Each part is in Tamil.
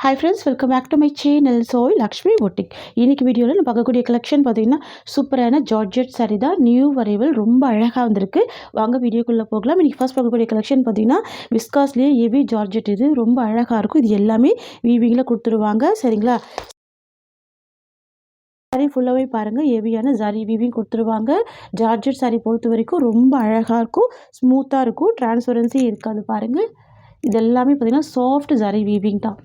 Hi friends, welcome back to my channel. So Lakshmi Boutique. இன்னைக்கு வீடியோல நம்ம பார்க்கக்கூடிய கலெக்ஷன் பாத்தீங்கன்னா சூப்பரான ஜார்ஜெட் saree தான். நியூ அரைவல் ரொம்ப அழகா வந்திருக்கு. வாங்க வீடியோக்குள்ள போகலாம். இன்னைக்கு ஃபர்ஸ்ட் பார்க்கக்கூடிய கலெக்ஷன் பாத்தீங்கன்னா விஸ்காஸ்லயே ஹெவி ஜார்ஜெட் இது ரொம்ப அழகா இருக்கும். இது எல்லாமே வீவிங்ல கொடுத்துருவாங்க. சரிங்களா? saree ஃபுல்லாவே பாருங்க ஹெவியான ஜரி வீவிங் கொடுத்துருவாங்க. ஜார்ஜெட் saree பொறுத்த வரைக்கும் ரொம்ப அழகா இருக்கும். ஸ்மூத்தா இருக்கும். டிரான்ஸ்பரன்சி இருக்காது பாருங்க. இது எல்லாமே பார்த்தீங்கன்னா சாஃப்ட் ஜரி வீவிங் தான்.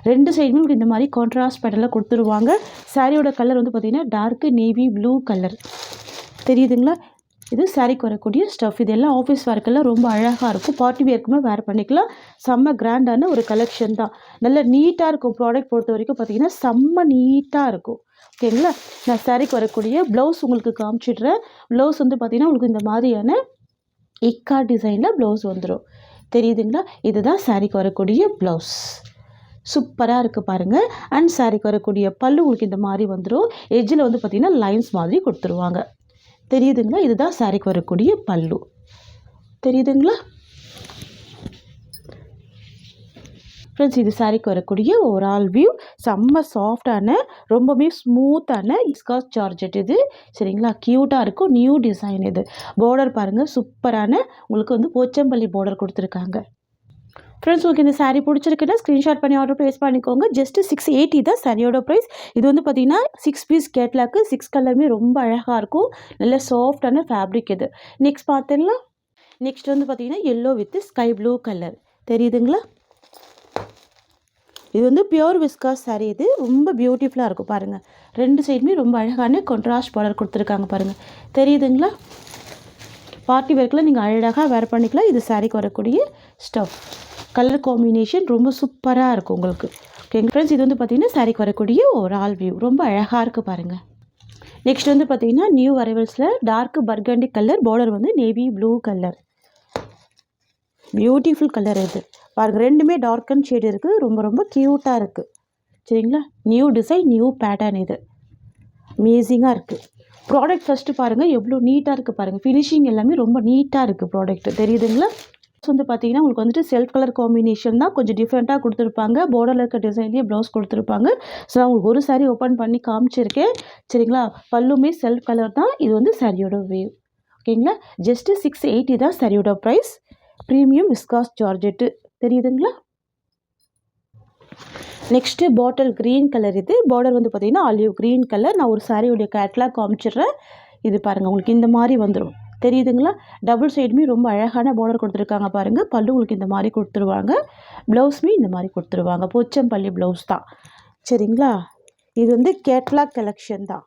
ரெண்டு சைடுமே உங்களுக்கு இந்த மாதிரி கான்ட்ராஸ்ட் பேட்டர்னில் கொடுத்துருவாங்க. சாரியோட கலர் வந்து பார்த்தீங்கன்னா டார்க் நேவி ப்ளூ கலர் தெரியுதுங்களா? இது சாரிக்கு வரக்கூடிய ஸ்டஃப். இதெல்லாம் ஆஃபீஸ் ஒர்க்கெல்லாம் ரொம்ப அழகாக இருக்கும். பார்ட்டி வேர்க்குமே வேர் பண்ணிக்கலாம். செம்ம கிராண்டான ஒரு கலெக்ஷன் தான். நல்ல நீட்டாக இருக்கும். ப்ராடக்ட் பொறுத்த வரைக்கும் பார்த்தீங்கன்னா செம்ம நீட்டாக இருக்கும். ஓகேங்களா? நான் சாரிக்கு வரக்கூடிய ப்ளவுஸ் உங்களுக்கு காமிச்சிடுறேன். ப்ளவுஸ் வந்து பார்த்தீங்கன்னா உங்களுக்கு இந்த மாதிரியான இக்கா டிசைனில் ப்ளவுஸ் வந்துடும். தெரியுதுங்களா? இதுதான் சாரிக்கு வரக்கூடிய ப்ளவுஸ். சூப்பராக இருக்குது பாருங்கள். அண்ட் சாரிக்கு வரக்கூடிய பல்லு உங்களுக்கு இந்த மாதிரி வந்துடும். எஜ்ஜில் வந்து பார்த்திங்கன்னா லைன்ஸ் மாதிரி கொடுத்துருவாங்க. தெரியுதுங்களா? இதுதான் சாரிக்கு வரக்கூடிய பல்லு. தெரியுதுங்களா ஃப்ரெண்ட்ஸ்? இது சாரிக்கு வரக்கூடிய ஓவரால் வியூ. செம்ம சாஃப்டான ரொம்பவே ஸ்மூத்தான விஸ்காஸ் ஜார்ஜெட் இது. சரிங்களா? க்யூட்டாக இருக்கும். நியூ டிசைன் இது. பார்டர் பாருங்கள் சூப்பரான உங்களுக்கு வந்து போச்சம்பள்ளி பார்டர் கொடுத்துருக்காங்க. ஃப்ரெண்ட்ஸ் உங்களுக்கு இந்த சாரீ பிடிச்சிருக்குன்னா ஸ்க்ரீன்ஷாட் பண்ணி ஆர்டர் ப்ளேஸ் பண்ணிக்கோங்க. ஜஸ்ட் 680 தான் சாரியோட ப்ரைஸ். இது வந்து பார்த்தீங்கன்னா 6 பீஸ் கேட்லாக்கு 6 கலருமே ரொம்ப அழகாக இருக்கும். நல்ல சாஃப்டான ஃபேப்ரிக் இது. நெக்ஸ்ட் பார்த்துடலாம். நெக்ஸ்ட் வந்து பார்த்தீங்கன்னா yellow with sky blue colour. தெரியுதுங்களா? இது வந்து பியோர் விஸ்காஸ் சாரீ. இது ரொம்ப பியூட்டிஃபுல்லாக இருக்கும் பாருங்கள். ரெண்டு சைடுமே ரொம்ப அழகான கான்ட்ராஸ்ட் பார்டர் கொடுத்துருக்காங்க பாருங்கள். தெரியுதுங்களா? பார்ட்டி வேர்க்கில் நீங்கள் அழகாக வேர் பண்ணிக்கலாம். இது சாரீக்கு வரக்கூடிய ஸ்டஃப். கலர் காம்பினேஷன் ரொம்ப சூப்பராக இருக்கும் உங்களுக்கு. ஓகேங்க ஃப்ரெண்ட்ஸ்? இது வந்து பார்த்திங்கன்னா சாரீக்கு வரக்கூடிய ஒரு ஆல் வியூ. ரொம்ப அழகாக இருக்குது பாருங்கள். நெக்ஸ்ட் வந்து பார்த்திங்கன்னா நியூ அரைவல்ஸில் டார்க் பர்கண்டி கலர். பார்டர் வந்து navy blue colour. Beautiful colour இது பாருங்கள். ரெண்டுமே டார்க் அண்ட் ஷேட் இருக்குது. ரொம்ப ரொம்ப க்யூட்டாக இருக்குது. சரிங்களா? நியூ டிசைன் நியூ பேட்டர்ன் இது. அமேசிங்காக இருக்குது. ப்ராடக்ட் ஃபஸ்ட்டு பாருங்கள் எவ்வளோ நீட்டாக இருக்குது பாருங்கள். ஃபினிஷிங் எல்லாமே ரொம்ப நீட்டாக இருக்குது ப்ராடக்ட். தெரியுதுங்களா? வந்து பார்த்தீங்கன்னா உங்களுக்கு வந்துட்டு செல்ஃப் கலர் காம்பினேஷன் தான். கொஞ்சம் டிஃப்ரெண்ட்டாக கொடுத்துருப்பாங்க. பார்டரில் இருக்க டிசைன்லேயே ப்ளவுஸ் கொடுத்துருப்பாங்க. ஸோ நான் உங்களுக்கு ஒரு சாரீ ஓப்பன் பண்ணி காமிச்சிருக்கேன். சரிங்களா? பல்லுமே செல்ஃப் கலர் தான். இது வந்து சாரியோட வேவ். ஓகேங்களா? ஜஸ்ட்டு 680 தான் சாரியோட ப்ரைஸ். Premium viscose georgette. தெரியுதுங்களா? Next bottle green colour. இது பார்டர் வந்து பார்த்திங்கன்னா ஆலிவ் க்ரீன் கலர். நான் ஒரு சாரியோடைய கேட்லாக் காமிச்சிடுறேன். இது பாருங்கள் உங்களுக்கு இந்த மாதிரி வந்துடும். தெரியுதுங்களா? டபுள் சைடுமே ரொம்ப அழகான பார்டர் கொடுத்துருக்காங்க பாருங்கள். பல்லு உங்களுக்கு இந்த மாதிரி கொடுத்துருவாங்க. ப்ளவுஸுமே இந்த மாதிரி கொடுத்துருவாங்க. போச்சம்பள்ளி ப்ளவுஸ் தான். சரிங்களா? இது வந்து கேட்லாக் கலெக்ஷன் தான்.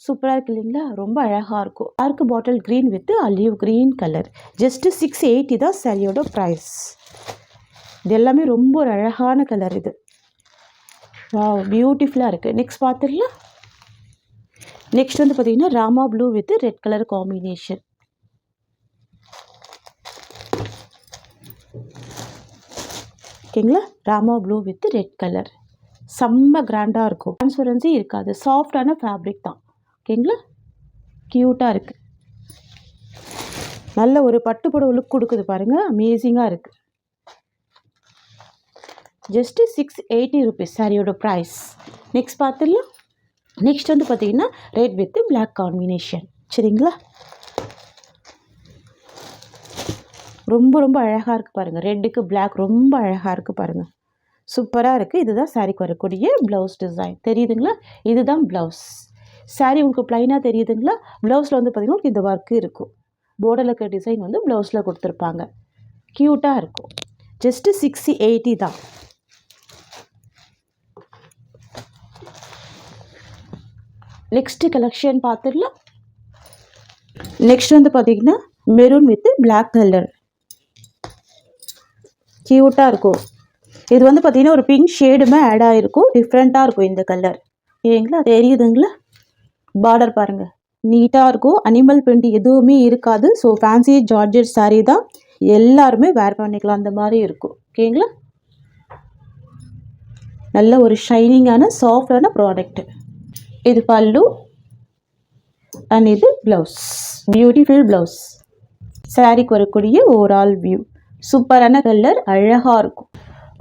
சூப்பராக இருக்குது இல்லைங்களா? ரொம்ப அழகாக இருக்கும். Dark bottle green with olive green colour. Just 680 தான் சாரியோட ப்ரைஸ். இது எல்லாமே ரொம்ப ஒரு அழகான கலர் இது. வாவ் பியூட்டிஃபுல்லாக இருக்குது. நெக்ஸ்ட் பார்த்துடலாம். நெக்ஸ்ட் வந்து பார்த்திங்கன்னா Rama blue with red colour combination. ஓகேங்களா? Rama blue with red colour. செம்ம கிராண்டாக இருக்கும். டிரான்ஸ்பரன்சி இருக்காது. சாஃப்டான ஃபேப்ரிக் தான். ஓகேங்களா? க்யூட்டாக இருக்குது. நல்ல ஒரு பட்டு புடவை லுக் கொடுக்குது பாருங்கள். அமேசிங்காக இருக்குது. ஜஸ்ட்டு 680 ருபீஸ் சாரியோட ப்ரைஸ். நெக்ஸ்ட் பார்த்துடலாம். நெக்ஸ்ட் வந்து பார்த்திங்கன்னா ரெட் வித் பிளாக் காம்பினேஷன். சரிங்களா? ரொம்ப ரொம்ப அழகாக இருக்குது பாருங்கள். ரெட்டுக்கு பிளாக் ரொம்ப அழகாக இருக்குது பாருங்கள். சூப்பராக இருக்குது. இதுதான் சாரிக்கு வரக்கூடிய ப்ளவுஸ் டிசைன். தெரியுதுங்களா? இதுதான் ப்ளவுஸ். சாரீ உங்களுக்கு ப்ளைனாக தெரியுதுங்களா? ப்ளவுஸில் வந்து பார்த்திங்கன்னா உங்களுக்கு இந்த ஒர்க்கு இருக்கும். பார்டரில் இருக்க டிசைன் வந்து ப்ளவுஸில் கொடுத்துருப்பாங்க. க்யூட்டாக இருக்கும். ஜஸ்ட்டு 680 தான். நெக்ஸ்ட்டு கலெக்ஷன் பார்த்துடலாம். நெக்ஸ்ட் வந்து பார்த்திங்கன்னா மெரூன் வித் பிளாக் கலர். க்யூட்டாக இருக்கும். இது வந்து பார்த்திங்கன்னா ஒரு பிங்க் ஷேடுமே ஆட் ஆகிருக்கும். டிஃப்ரெண்ட்டாக இருக்கும் இந்த கலர். இல்லைங்களா? தெரியுதுங்களா? பார்டர் பாருங்கள் நீட்டாக இருக்கும். அனிமல் பிரிண்ட் எதுவுமே இருக்காது. ஸோ ஃபேன்சி ஜார்ஜெட் சாரீ தான். எல்லாருமே வேர் பண்ணிக்கலாம். அந்த மாதிரி இருக்கும். ஓகேங்களா? நல்ல ஒரு ஷைனிங்கான சாஃப்டான ப்ராடக்ட். இது பல்லு அண்ட் இது ப்ளவுஸ். Beautiful blouse. சாரீக்கு வரக்கூடிய ஓவரால் வியூ. சூப்பரான கலர். அழகாக இருக்கும்.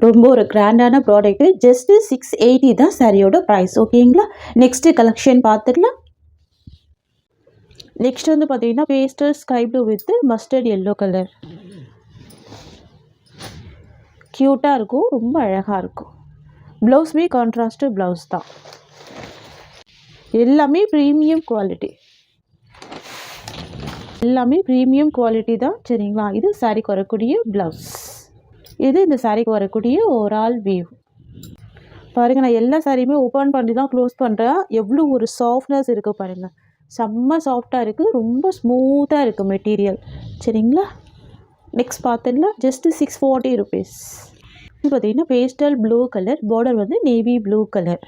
ரொம்ப ஒரு கிராண்டான ப்ராடக்ட்டு. ஜஸ்ட்டு 680 தான் சாரியோட ப்ரைஸ். ஓகேங்களா? நெக்ஸ்ட்டு கலெக்ஷன் பார்த்துடலாம். நெக்ஸ்ட் வந்து பார்த்தீங்கன்னா pastel sky blue with mustard yellow colour. க்யூட்டாக இருக்கும், ரொம்ப அழகாக இருக்கும். ப்ளவுஸுமே கான்ட்ராஸ்ட்டு ப்ளவுஸ் தான். எல்லாமே ப்ரீமியம் குவாலிட்டி. எல்லாமே ப்ரீமியம் குவாலிட்டி தான். சரிங்களா? இது சாரிக்கு வரக்கூடிய ப்ளவுஸ். இது இந்த சாரிக்கு வரக்கூடிய ஓவரால் வியூ. பாருங்கள், நான் எல்லா சாரியுமே ஓப்பன் பண்ணி தான் க்ளோஸ் பண்ணுறேன். எவ்வளோ ஒரு சாஃப்ட்னஸ் இருக்குது பாருங்கள். செம்ம சாஃப்டாக இருக்குது, ரொம்ப ஸ்மூத்தாக இருக்குது மெட்டீரியல். சரிங்களா? நெக்ஸ்ட் பார்த்துடலாம். Just 640 rupees. இது பார்த்திங்கன்னா பேஸ்டல் ப்ளூ கலர், பார்டர் வந்து நேவி ப்ளூ கலர்.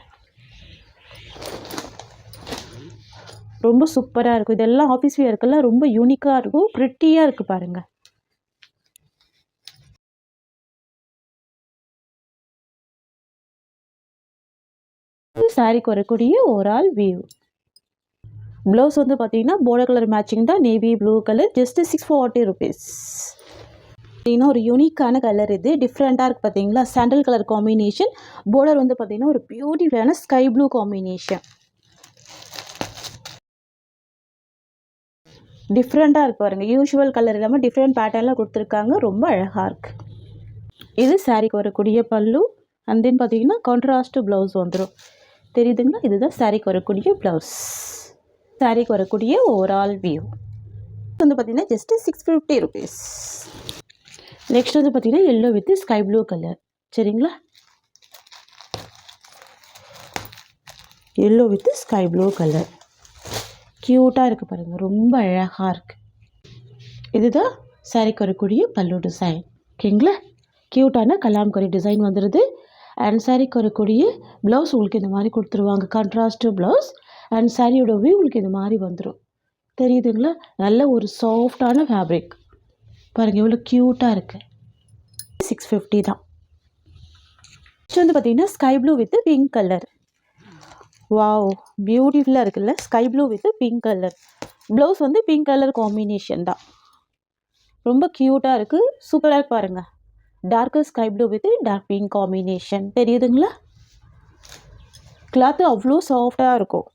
ரொம்ப சூப்பராக இருக்கும். இதெல்லாம் ஆஃபீஸ் வியர்க்கெல்லாம் ரொம்ப யூனிக்காக இருக்கும், ப்ரிட்டியாக இருக்குது பாருங்கள். சாரிக்கு வரக்கூடிய ஓவரால் வியூ. ப்ளவுஸ் வந்து பார்த்தீங்கன்னா பார்டர் கலர் மேட்சிங் தான், navy blue colour. Just 640 rupees. பார்த்தீங்கன்னா ஒரு யூனிக்கான கலர், இது டிஃப்ரெண்ட்டாக இருக்குது பார்த்தீங்களா? Sandal colour combination. பார்டர் வந்து பார்த்தீங்கன்னா ஒரு பியூட்டிஃபுல்லான ஸ்கை ப்ளூ காம்பினேஷன். டிஃப்ரெண்ட்டாக இருக்குது பாருங்கள். யூஷுவல் கலர் இல்லாமல் டிஃப்ரெண்ட் பேட்டர்னில் கொடுத்துருக்காங்க, ரொம்ப அழகாக இருக்குது. இது சாரிக்கு வரக்கூடிய பல்லு. அண்ட் தென் பார்த்தீங்கன்னா கான்ட்ராஸ்ட்டு ப்ளவுஸ் வந்துடும். தெரியுதுங்களா? இதுதான் சாரிக்கு வரக்கூடிய ப்ளவுஸ். சாரிக்கு வரக்கூடிய ஓவரால் வியூ வந்து பார்த்தீங்கன்னா ஜஸ்ட்டு 650 ருபீஸ். நெக்ஸ்ட் வந்து பார்த்தீங்கன்னா yellow with sky blue colour. சரிங்களா? Yellow with sky blue colour க்யூட்டாக இருக்குது பாருங்கள், ரொம்ப அழகாக இருக்குது. இதுதான் சாரிக்கு வரக்கூடிய பல்லு டிசைன். ஓகேங்களா? க்யூட்டான கலாம்கரி டிசைன் வந்துடுது. அண்ட் சாரிக்கு வரக்கூடிய ப்ளவுஸ் உங்களுக்கு இந்த மாதிரி கொடுத்துருவாங்க, கான்ட்ராஸ்ட்டு ப்ளவுஸ். அண்ட் சாரியோட வியூ உங்களுக்கு இந்த மாதிரி வந்துடும். தெரியுதுங்களா? நல்ல ஒரு சாஃப்டான ஃபேப்ரிக் பாருங்கள், எவ்வளோ க்யூட்டாக இருக்குது. 650 தான். நெக்ஸ்ட் வந்து பார்த்தீங்கன்னா sky blue with pink colour. Wow, பியூட்டிஃபுல்லாக இருக்குல்ல? Sky blue with pink colour. Blouse வந்து பிங்க் கலர் காம்பினேஷன் தான், ரொம்ப க்யூட்டாக இருக்குது, சூப்பராக இருக்கு பாருங்கள். Darker sky blue with dark pink combination. தெரியுதுங்களா? கிளாத்து அவ்வளோ சாஃப்டாக இருக்கும்,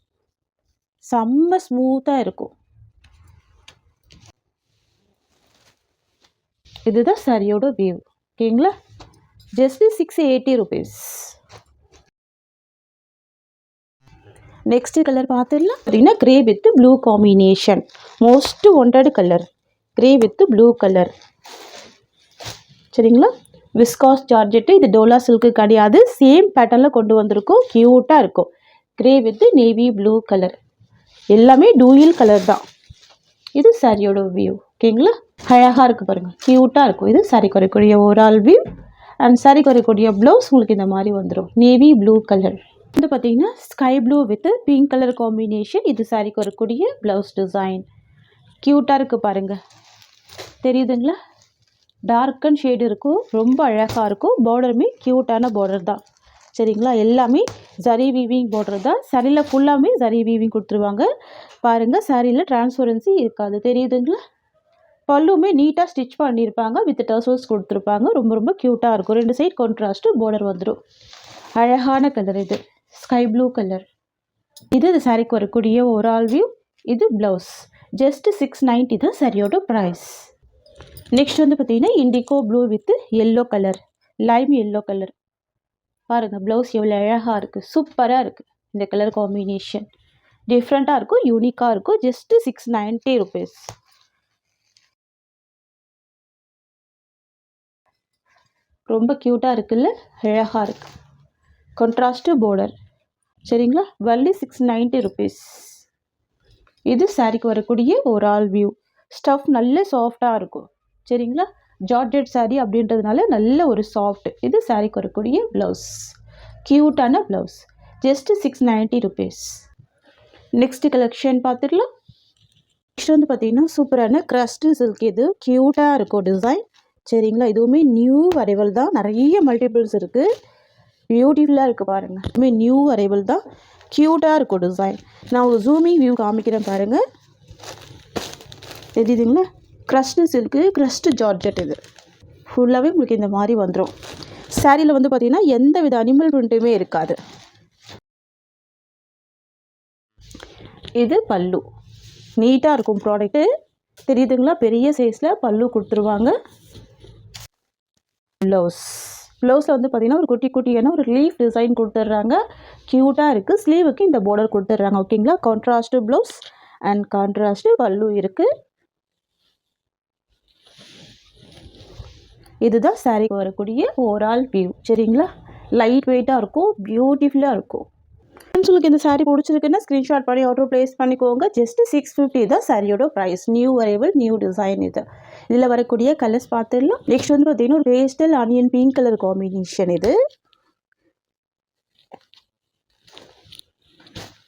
செம்ம ஸ்மூத்தாக இருக்கும். இதுதான் சாரியோட வியூ. ஓகேங்களா? Just 680 rupees. நெக்ஸ்ட் கலர் பார்த்துடலாம். பார்த்தீங்கன்னா grey with blue combination, most wanted colour, grey with blue colour. சரிங்களா? Viscose georgette. இது டோலா சில்க்கு கிடையாது, சேம் பேட்டர்னில் கொண்டு வந்திருக்கோம், க்யூட்டாக இருக்கும். Grey with navy blue colour, எல்லாமே டூயல் கலர் தான். இது சாரியோட வியூ. ஓகேங்களா? அழகாக இருக்குது பாருங்கள், க்யூட்டாக இருக்கும். இது சாரி குறைக்கூடிய ஓவரால் வியூ. அண்ட் சாரி குறைக்கூடிய ப்ளவுஸ் உங்களுக்கு இந்த மாதிரி வந்துடும், நேவி ப்ளூ கலர். வந்து பார்த்தீங்கன்னா sky blue with pink colour combination. இது சாரிக்கு வரக்கூடிய ப்ளவுஸ் டிசைன். க்யூட்டாக இருக்குது பாருங்கள். தெரியுதுங்களா? டார்க் அண்ட் ஷேடு இருக்கும், ரொம்ப அழகாக இருக்கும். பார்டருமே க்யூட்டான பார்டர் தான். சரிங்களா? எல்லாமே ஜரி வீவிங் பார்டர் தான். சாரியில் ஃபுல்லாமே ஜரி வீவிங் கொடுத்துருவாங்க பாருங்கள். சாரியில் டிரான்ஸ்பரன்சி இருக்காது. தெரியுதுங்களா? பல்லுமே நீட்டாக ஸ்டிச் பண்ணியிருப்பாங்க, வித் டர்சல்ஸ் கொடுத்துருப்பாங்க. ரொம்ப ரொம்ப க்யூட்டாக இருக்கும். ரெண்டு சைட் கான்ட்ராஸ்ட்டு பார்டர் வந்துடும். அழகான கலர் இது, ஸ்கை ப்ளூ கலர். இது சாரிக்கு வரக்கூடிய ஓவரால் வியூ. இது ப்ளவுஸ். ஜஸ்ட்டு 690 தான் சாரியோட ப்ரைஸ். நெக்ஸ்ட் வந்து பார்த்தீங்கன்னா indigo blue with yellow colour, Lime yellow colour. பாருங்கள் ப்ளவுஸ் எவ்வளோ அழகாக இருக்குது, சூப்பராக இருக்குது. இந்த கலர் காம்பினேஷன் டிஃப்ரெண்ட்டாக இருக்கும், யூனிக்காக இருக்கும். Just 690 rupees. ரொம்ப க்யூட்டாக இருக்குல்ல? அழகாக இருக்குது. Contrast border. சரிங்களா? வள்ளி 690 ருபீஸ். இது சாரிக்கு வரக்கூடிய ஓவரால் வியூ. ஸ்டஃப் நல்ல சாஃப்டாக இருக்கும். சரிங்களா? ஜார்ஜெட் சாரீ அப்படின்றதுனால நல்ல ஒரு சாஃப்ட். இது சாரிக்கு வரக்கூடிய ப்ளவுஸ், க்யூட்டான blouse. Just 690 rupees. Next collection பார்த்துடலாம். நெக்ஸ்ட் வந்து பார்த்தீங்கன்னா சூப்பரான க்ரஸ்ட்டு சில்க். இது க்யூட்டாக இருக்கும் டிசைன். சரிங்களா? இதுவுமே நியூ அரைவல் தான், நிறைய மல்டிபிள்ஸ் இருக்குது, பியூட்டிஃபுல்லாக இருக்குது பாருங்கள். இதுவுமே நியூ அரைவல் தான், க்யூட்டாக இருக்கும் டிசைன். நான் ஒரு ஜூமிங் வியூ காமிக்கிறேன் பாருங்கள். தெரியுதுங்களா? Crust silk, crust georgette. இது ஃபுல்லாகவே உங்களுக்கு இந்த மாதிரி வந்துடும். சாரியில் வந்து பார்த்திங்கன்னா எந்த வித அனிமல் பிரிண்ட்டுமே இருக்காது. இது பல்லு. நீட்டாக இருக்கும் ப்ராடக்ட்டு. தெரியுதுங்களா? பெரிய சைஸில் பல்லு கொடுத்துருவாங்க. ப்ளவுஸில் வந்து பார்த்திங்கன்னா ஒரு குட்டி குட்டியான ஒரு லீஃப் டிசைன் கொடுத்துட்றாங்க. க்யூட்டாக இருக்குது. ஸ்லீவுக்கு இந்த பார்டர் கொடுத்துட்றாங்க. ஓகேங்களா? கான்ட்ராஸ்ட்டு ப்ளவுஸ் அண்ட் கான்ட்ராஸ்ட்டு பல்லு இருக்குது. இதுதான் சாரீக்கு வரக்கூடிய ஓவரால் வியூ. சரிங்களா? லைட் வெயிட்டாக இருக்கும், பியூட்டிஃபுல்லாக இருக்கும். உங்களுக்கு இந்த சாரீ பிடிச்சிருக்குன்னா ஸ்க்ரீன்ஷாட் பண்ணி ஆர்டர் ப்ளேஸ் பண்ணிக்கோங்க. ஜஸ்ட் 650 தான் சாரியோட price. New arrival, new design இது. இதில் வரக்கூடிய கலர்ஸ் பார்த்துடலாம். நெக்ஸ்ட் வந்து பார்த்தீங்கன்னா ஒரு pastel onion pink colour combination. இது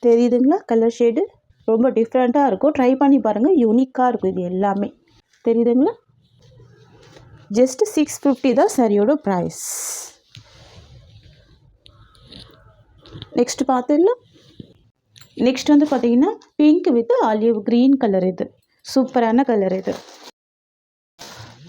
தெரியுதுங்களா? கலர் ஷேடு ரொம்ப டிஃப்ரெண்ட்டாக இருக்கும். ட்ரை பண்ணி பாருங்கள். யூனிக்காக இருக்கும் இது எல்லாமே. தெரியுதுங்களா? ஜஸ்ட் 650 தான் சாரியோட ப்ரைஸ். நெக்ஸ்ட் பார்த்துடலாம். நெக்ஸ்ட் வந்து பார்த்தீங்கன்னா pink with olive green colour. இது சூப்பரான கலர். இது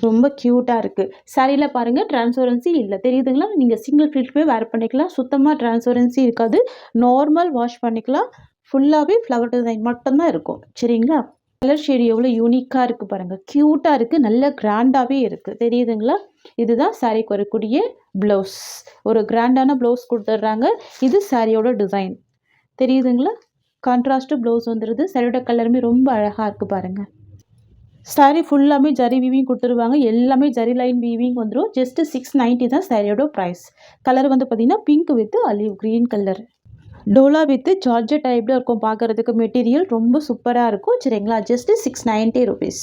ரொம்ப க்யூட்டாக இருக்குது. சாரியில் பாருங்கள் டிரான்ஸ்பரன்சி இல்லை. தெரியுதுங்களா? நீங்கள் சிங்கிள் ஃபில்ட்டுமே வேர் பண்ணிக்கலாம். சுத்தமாக டிரான்ஸ்பரன்சி இருக்காது. நார்மல் வாஷ் பண்ணிக்கலாம். ஃபுல்லாகவே ஃப்ளவர் டிசைன் மட்டும்தான் இருக்கும். சரிங்களா? கலர் ஷேடு எவ்வளோ யூனிக்காக இருக்குது பாருங்கள். க்யூட்டாக இருக்குது. நல்ல கிராண்டாகவே இருக்குது. தெரியுதுங்களா? இதுதான் சாரீக்கு வரக்கூடிய ப்ளவுஸ். ஒரு கிராண்டான ப்ளவுஸ் கொடுத்துட்றாங்க. இது சாரியோட டிசைன். தெரியுதுங்களா? கான்ட்ராஸ்ட்டு ப்ளவுஸ் வந்துடுது. சாரியோட கலருமே ரொம்ப அழகாக இருக்குது பாருங்கள். சாரீ ஃபுல்லாமே ஜரி வீவிங் கொடுத்துருவாங்க. எல்லாமே ஜரி லைன் வீவிங் வந்துடும். ஜஸ்ட்டு 690 தான் சாரியோட ப்ரைஸ். கலர் வந்து பார்த்திங்கன்னா pink with olive green colour. Dola with georgette டைப்பில் இருக்கும். பார்க்குறதுக்கு மெட்டீரியல் ரொம்ப சூப்பராக இருக்கும். சரிங்களா? Just 690 rupees.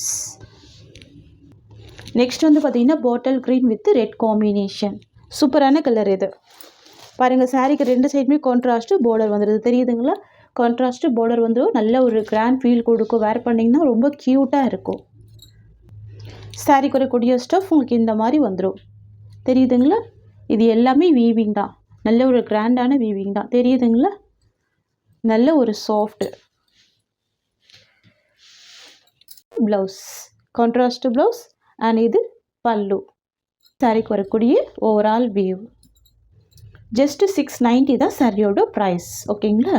நெக்ஸ்ட் வந்து பார்த்திங்கன்னா பாட்டில் க்ரீன் வித் ரெட் காம்பினேஷன். சூப்பரான கலர் இது. பாருங்கள், சாரீக்கு ரெண்டு சைடுமே கான்ட்ராஸ்ட்டு பார்டர் வந்துடுது. தெரியுதுங்களா? கான்ட்ராஸ்ட்டு பார்டர் வந்து நல்ல ஒரு கிராண்ட் ஃபீல் கொடுக்கும். வேர் பண்ணிங்கன்னா ரொம்ப க்யூட்டாக இருக்கும். சாரீக்கு வரக்கூடிய ஸ்டஃப் உங்களுக்கு இந்த மாதிரி வந்துடும். தெரியுதுங்களா? இது எல்லாமே வீவிங் தான். நல்ல ஒரு கிராண்டான வீவிங் தான். தெரியுதுங்களா? நல்ல ஒரு soft blouse, contrast blouse and இது பல்லு. சாரிக்கு வரக்கூடிய ஓவரால் வியூ. ஜஸ்ட் 690 தான் சாரியோட ப்ரைஸ். ஓகேங்களா?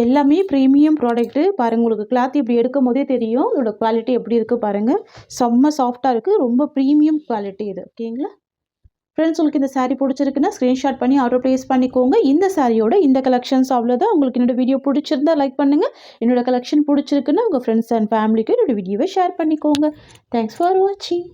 எல்லாமே ப்ரீமியம் ப்ராடக்ட்டு. பாருங்கள், உங்களுக்கு கிளாத் இப்படி எடுக்கும் போதே தெரியும் இதோட குவாலிட்டி எப்படி இருக்குது பாருங்கள். செம்ம சாஃப்டாக இருக்குது. ரொம்ப ப்ரீமியம் குவாலிட்டி இது. ஓகேங்களா? ஃப்ரெண்ட்ஸ், உங்களுக்கு இந்த சாரீ பிடிச்சிருக்குன்னா ஸ்க்ரீன்ஷாட் பண்ணி ஆர்டர் ப்ளேஸ் பண்ணிக்கோங்க. இந்த சாரியோட இந்த கலெக்ஷன்ஸ் அவ்வளோதான். உங்களுக்கு என்னோட வீடியோ பிடிச்சிருந்தா லைக் பண்ணுங்கள். என்னோட கலெக்ஷன் பிடிச்சிருக்குன்னா உங்கள் ஃப்ரெண்ட்ஸ் அண்ட் ஃபேமிலிக்கு என்னோட வீடியோவை ஷேர் பண்ணிக்கோங்க. தேங்க்ஸ் ஃபார் வாட்சிங்.